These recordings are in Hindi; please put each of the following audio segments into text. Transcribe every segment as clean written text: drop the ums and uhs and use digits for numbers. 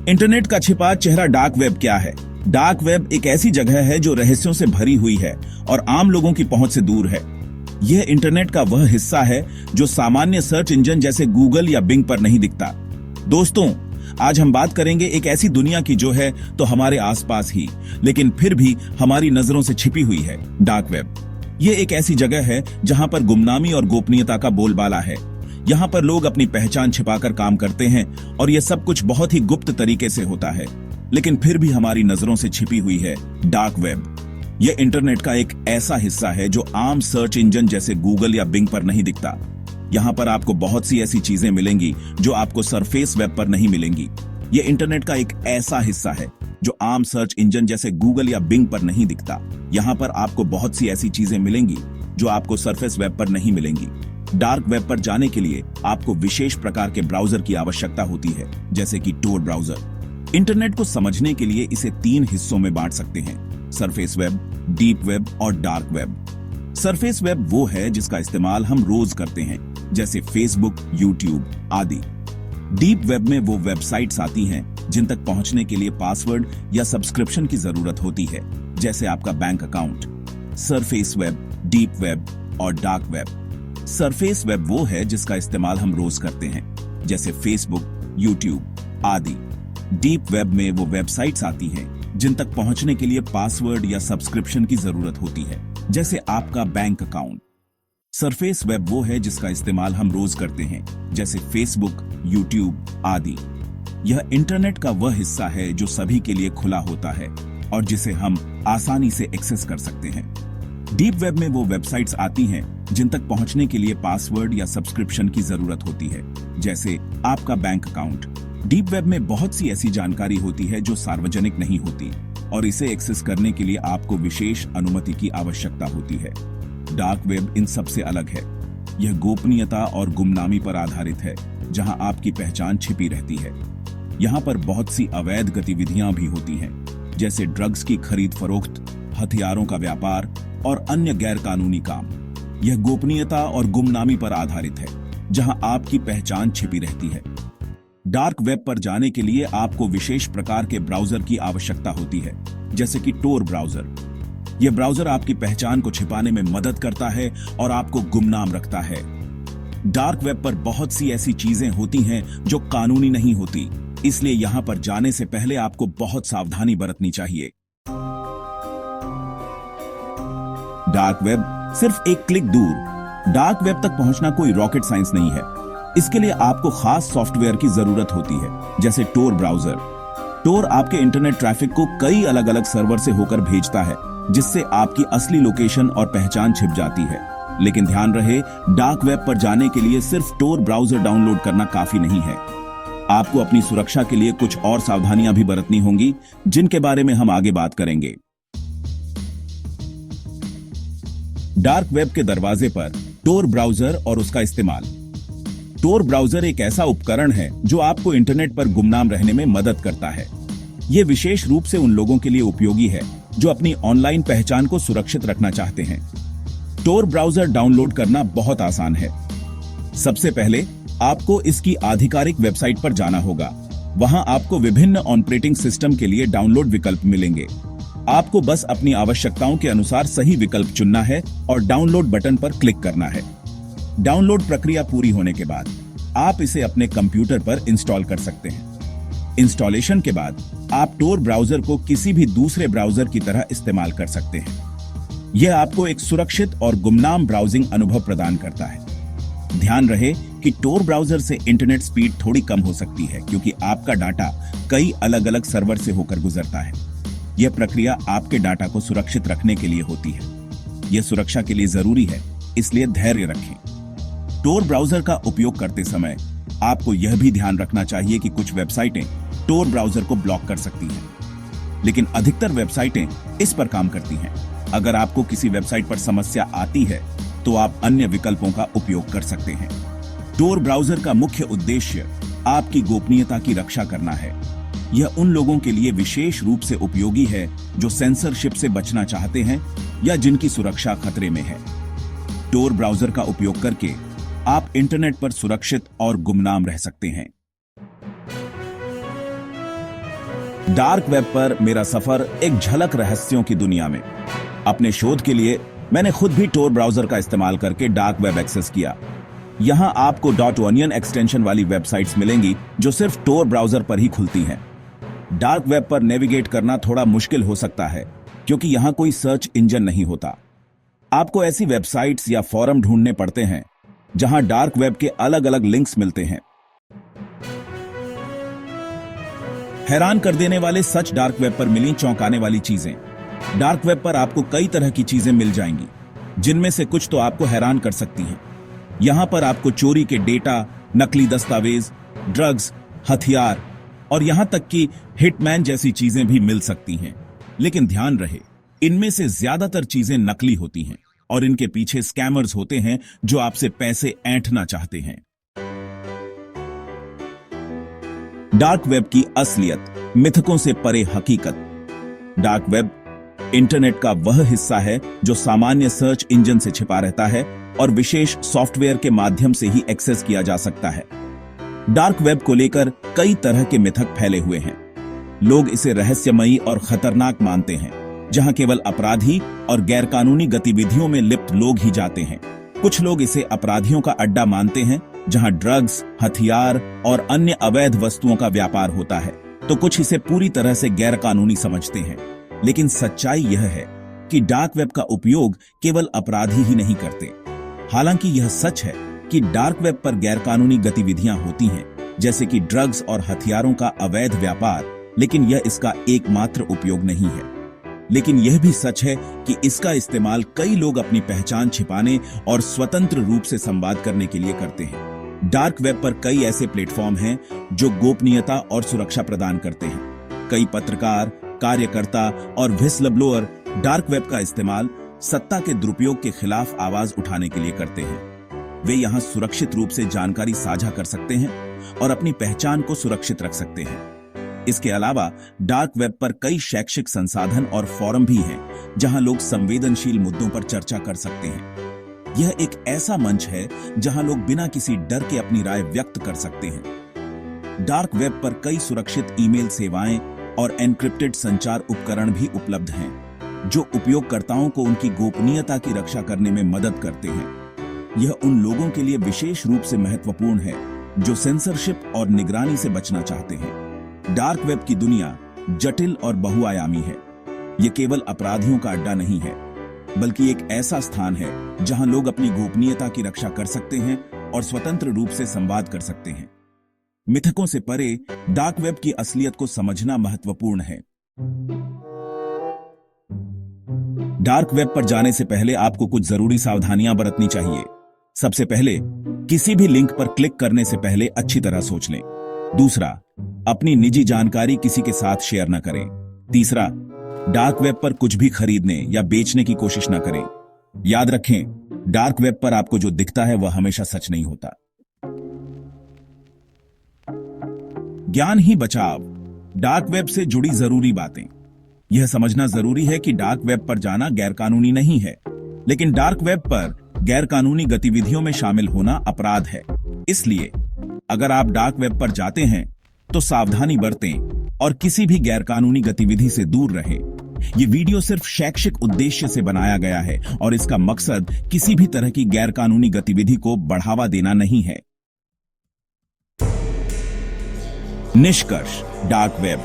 इंटरनेट का छिपा चेहरा डार्क वेब क्या है? डार्क वेब एक ऐसी जगह है जो रहस्यों से भरी हुई है और आम लोगों की पहुंच से दूर है। यह इंटरनेट का वह हिस्सा है जो सामान्य सर्च इंजन जैसे गूगल या बिंग पर नहीं दिखता। दोस्तों, आज हम बात करेंगे एक ऐसी दुनिया की जो है तो हमारे आसपास ही, लेकिन फिर भी हमारी नजरों से छिपी हुई है। डार्क वेब ये एक ऐसी जगह है जहां पर गुमनामी और गोपनीयता का बोलबाला है। यहाँ पर लोग अपनी पहचान छिपाकर काम करते हैं और यह सब कुछ बहुत ही गुप्त तरीके से होता है, लेकिन फिर भी हमारी नजरों से छिपी हुई है। डार्क वेब यह इंटरनेट का एक ऐसा हिस्सा है जो आम सर्च इंजन जैसे गूगल या बिंग पर नहीं दिखता। यहाँ पर आपको बहुत सी ऐसी चीजें मिलेंगी जो आपको सरफेस वेब पर नहीं मिलेंगी। यह इंटरनेट का एक ऐसा हिस्सा है जो आम सर्च इंजन जैसे गूगल या बिंग पर नहीं दिखता। यहाँ पर आपको बहुत सी ऐसी चीजें मिलेंगी जो आपको सरफेस वेब पर नहीं मिलेंगी। डार्क वेब पर जाने के लिए आपको विशेष प्रकार के ब्राउजर की आवश्यकता होती है, जैसे कि टोर ब्राउजर। इंटरनेट को समझने के लिए इसे 3 हिस्सों में बांट सकते हैं: सरफेस वेब, डीप वेब और डार्क वेब। सरफेस वेब वो है जिसका इस्तेमाल हम रोज करते हैं, जैसे फेसबुक, यूट्यूब आदि। डीप वेब में वो वेबसाइट्स आती हैं जिन तक पहुंचने के लिए पासवर्ड या सब्सक्रिप्शन की जरूरत होती है, जैसे आपका bank account. Surface web, deep web और डार्क वेब। सरफेस वेब वो है जिसका इस्तेमाल हम रोज करते हैं, जैसे फेसबुक, यूट्यूब आदि। डीप वेब में वो वेबसाइट्स आती हैं जिन तक पहुंचने के लिए पासवर्ड या सब्सक्रिप्शन की जरूरत होती है, जैसे आपका बैंक अकाउंट। सरफेस वेब वो है जिसका इस्तेमाल हम रोज करते हैं, जैसे फेसबुक, यूट्यूब आदि। यह इंटरनेट का वह हिस्सा है जो सभी के लिए खुला होता है और जिसे हम आसानी से एक्सेस कर सकते हैं। डीप वेब में वो वेबसाइट्स आती हैं जिन तक पहुंचने के लिए पासवर्ड या सब्सक्रिप्शन की जरूरत होती है, जैसे आपका बैंक अकाउंट। डीप वेब में बहुत सी ऐसी जानकारी होती है जो सार्वजनिक नहीं होती और इसे एक्सेस करने के लिए आपको विशेष अनुमति की आवश्यकता होती है। डार्क वेब इन सबसे अलग है। यह गोपनीयता और गुमनामी पर आधारित है, जहां आपकी पहचान छिपी रहती है। यहाँ पर बहुत सी अवैध गतिविधियां भी होती हैं, जैसे ड्रग्स की खरीद फरोख्त, हथियारों का व्यापार और अन्य गैरकानूनी काम। यह गोपनीयता और गुमनामी पर आधारित है, जहां आपकी पहचान छिपी रहती है। डार्क वेब पर जाने के लिए आपको विशेष प्रकार के ब्राउजर की आवश्यकता होती है, जैसे कि टोर ब्राउजर। यह ब्राउजर आपकी पहचान को छिपाने में मदद करता है और आपको गुमनाम रखता है। डार्क वेब पर बहुत सी ऐसी चीजें होती हैं जो कानूनी नहीं होती, इसलिए यहां पर जाने से पहले आपको बहुत सावधानी बरतनी चाहिए। डार्क वेब सिर्फ एक क्लिक दूर। डार्क वेब तक पहुंचना कोई रॉकेट साइंस नहीं है। इसके लिए आपको खास सॉफ्टवेयर की जरूरत होती है, जैसे टोर ब्राउजर। टोर आपके इंटरनेट ट्रैफिक को कई अलग अलग सर्वर से होकर भेजता है, जिससे आपकी असली लोकेशन और पहचान छिप जाती है। लेकिन ध्यान रहे, डार्क वेब पर जाने के लिए सिर्फ टोर ब्राउजर डाउनलोड करना काफी नहीं है। आपको अपनी सुरक्षा के लिए कुछ और सावधानियां भी बरतनी होंगी, जिनके बारे में हम आगे बात करेंगे। डार्क वेब के दरवाजे पर टोर ब्राउजर और उसका इस्तेमाल। टोर ब्राउजर एक ऐसा उपकरण है जो आपको इंटरनेट पर गुमनाम रहने में मदद करता है। यह विशेष रूप से उन लोगों के लिए उपयोगी है जो अपनी ऑनलाइन पहचान को सुरक्षित रखना चाहते हैं। टोर ब्राउजर डाउनलोड करना बहुत आसान है। सबसे पहले आपको इसकी आधिकारिक वेबसाइट पर जाना होगा। वहां आपको विभिन्न ऑपरेटिंग सिस्टम के लिए डाउनलोड विकल्प मिलेंगे। आपको बस अपनी आवश्यकताओं के अनुसार सही विकल्प चुनना है और डाउनलोड बटन पर क्लिक करना है। डाउनलोड प्रक्रिया पूरी होने के बाद आप इसे अपने कंप्यूटर पर इंस्टॉल कर सकते हैं। इंस्टॉलेशन के बाद आप टोर ब्राउजर को किसी भी दूसरे ब्राउजर की तरह इस्तेमाल कर सकते हैं। यह आपको एक सुरक्षित और गुमनाम ब्राउजिंग अनुभव प्रदान करता है। ध्यान रहे कि टोर ब्राउजर से इंटरनेट स्पीड थोड़ी कम हो सकती है, क्योंकि आपका डाटा कई अलग अलग सर्वर से होकर गुजरता है। यह प्रक्रिया आपके डाटा को सुरक्षित रखने के लिए होती है। यह सुरक्षा के लिए जरूरी है, इसलिए धैर्य रखें। टोर ब्राउजर का उपयोग करते समय आपको यह भी ध्यान रखना चाहिए कि कुछ वेबसाइटें टोर ब्राउजर को ब्लॉक कर सकती हैं, लेकिन अधिकतर वेबसाइटें इस पर काम करती हैं। अगर आपको किसी वेबसाइट पर समस्या आती है तो आप अन्य विकल्पों का उपयोग कर सकते हैं। टोर ब्राउजर का मुख्य उद्देश्य आपकी गोपनीयता की रक्षा करना है। यह उन लोगों के लिए विशेष रूप से उपयोगी है जो सेंसरशिप से बचना चाहते हैं या जिनकी सुरक्षा खतरे में है। टोर ब्राउजर का उपयोग करके आप इंटरनेट पर सुरक्षित और गुमनाम रह सकते हैं। डार्क वेब पर मेरा सफर एक झलक रहस्यों की दुनिया में। अपने शोध के लिए मैंने खुद भी टोर ब्राउजर का इस्तेमाल करके डार्क वेब एक्सेस किया। यहां आपको .onion एक्सटेंशन वाली वेबसाइट्स मिलेंगी जो सिर्फ टोर ब्राउजर पर ही खुलती हैं। डार्क वेब पर नेविगेट करना थोड़ा मुश्किल हो सकता है क्योंकि यहां कोई सर्च इंजन नहीं होता। आपको ऐसी वेबसाइट्स या फॉरम ढूंढने पड़ते हैं जहां डार्क वेब के अलग अलग लिंक्स मिलते हैं। हैरान कर देने वाले सच डार्क वेब पर मिली चौंकाने वाली चीजें। डार्क वेब पर आपको कई तरह की चीजें मिल जाएंगी जिनमें से कुछ तो आपको हैरान कर सकती हैं। यहां पर आपको चोरी के डेटा, नकली दस्तावेज, ड्रग्स, हथियार और यहां तक कि हिटमैन जैसी चीजें भी मिल सकती हैं। लेकिन ध्यान रहे, इनमें से ज्यादातर चीजें नकली होती हैं और इनके पीछे स्कैमर्स होते हैं जो आपसे पैसे ऐंठना चाहते हैं। डार्क वेब की असलियत, मिथकों से परे हकीकत। डार्क वेब इंटरनेट का वह हिस्सा है जो सामान्य सर्च इंजन से छिपा रहता है और विशेष सॉफ्टवेयर के माध्यम से ही एक्सेस किया जा सकता है। डार्क वेब को लेकर कई तरह के मिथक फैले हुए हैं। लोग इसे रहस्यमयी और खतरनाक मानते हैं, जहां केवल अपराधी और गैरकानूनी गतिविधियों में लिप्त लोग ही जाते हैं। कुछ लोग इसे अपराधियों का अड्डा मानते हैं जहां ड्रग्स, हथियार और अन्य अवैध वस्तुओं का व्यापार होता है, तो कुछ इसे पूरी तरह से गैरकानूनी समझते हैं। लेकिन सच्चाई यह है कि डार्क वेब का उपयोग केवल अपराधी ही नहीं करते। हालांकि यह सच है कि डार्क वेब पर गैरकानूनी गतिविधियां होती हैं, जैसे कि ड्रग्स और हथियारों का अवैध व्यापार, लेकिन यह इसका एकमात्र उपयोग नहीं है। लेकिन यह भी सच है कि इसका इस्तेमाल कई लोग अपनी पहचान छिपाने और स्वतंत्र रूप से संवाद करने के लिए करते हैं। डार्क वेब पर कई ऐसे प्लेटफॉर्म हैं जो गोपनीयता और सुरक्षा प्रदान करते हैं। कई पत्रकार, कार्यकर्ता और व्हिसलब्लोअर डार्क वेब का इस्तेमाल सत्ता के दुरुपयोग के खिलाफ आवाज उठाने के लिए करते हैं। वे यहां सुरक्षित रूप से जानकारी साझा कर सकते हैं और अपनी पहचान को सुरक्षित रख सकते हैं। इसके अलावा डार्क वेब पर कई शैक्षिक संसाधन और फोरम भी हैं जहां लोग संवेदनशील मुद्दों पर चर्चा कर सकते हैं। यह एक ऐसा मंच है जहां लोग बिना किसी डर के अपनी राय व्यक्त कर सकते हैं। डार्क वेब पर कई सुरक्षित ईमेल सेवाएं और एन्क्रिप्टेड संचार उपकरण भी उपलब्ध हैं जो उपयोगकर्ताओं को उनकी गोपनीयता की रक्षा करने में मदद करते हैं। यह उन लोगों के लिए विशेष रूप से महत्वपूर्ण है जो सेंसरशिप और निगरानी से बचना चाहते हैं। डार्क वेब की दुनिया जटिल और बहुआयामी है। यह केवल अपराधियों का अड्डा नहीं है, बल्कि एक ऐसा स्थान है जहां लोग अपनी गोपनीयता की रक्षा कर सकते हैं और स्वतंत्र रूप से संवाद कर सकते हैं। मिथकों से परे डार्क वेब की असलियत को समझना महत्वपूर्ण है। डार्क वेब पर जाने से पहले आपको कुछ जरूरी सावधानियां बरतनी चाहिए। सबसे पहले, किसी भी लिंक पर क्लिक करने से पहले अच्छी तरह सोच लें। दूसरा, अपनी निजी जानकारी किसी के साथ शेयर न करें। तीसरा, डार्क वेब पर कुछ भी खरीदने या बेचने की कोशिश न करें। याद रखें, डार्क वेब पर आपको जो दिखता है वह हमेशा सच नहीं होता। ज्ञान ही बचाव। डार्क वेब से जुड़ी जरूरी बातें। यह समझना जरूरी है कि डार्क वेब पर जाना गैरकानूनी नहीं है, लेकिन डार्क वेब पर गैरकानूनी गतिविधियों में शामिल होना अपराध है। इसलिए अगर आप डार्क वेब पर जाते हैं तो सावधानी बरतें और किसी भी गैरकानूनी गतिविधि से दूर रहें। ये वीडियो सिर्फ शैक्षिक उद्देश्य से बनाया गया है और इसका मकसद किसी भी तरह की गैरकानूनी गतिविधि को बढ़ावा देना नहीं है। निष्कर्ष, डार्क वेब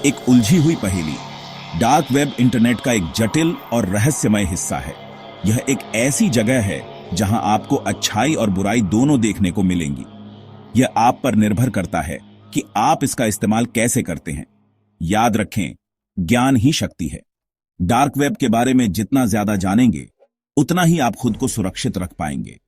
एक उलझी हुई पहेली। डार्क वेब इंटरनेट का एक जटिल और रहस्यमय हिस्सा है। यह एक ऐसी जगह है जहां आपको अच्छाई और बुराई दोनों देखने को मिलेंगी। यह आप पर निर्भर करता है कि आप इसका इस्तेमाल कैसे करते हैं। याद रखें, ज्ञान ही शक्ति है। डार्क वेब के बारे में जितना ज्यादा जानेंगे, उतना ही आप खुद को सुरक्षित रख पाएंगे।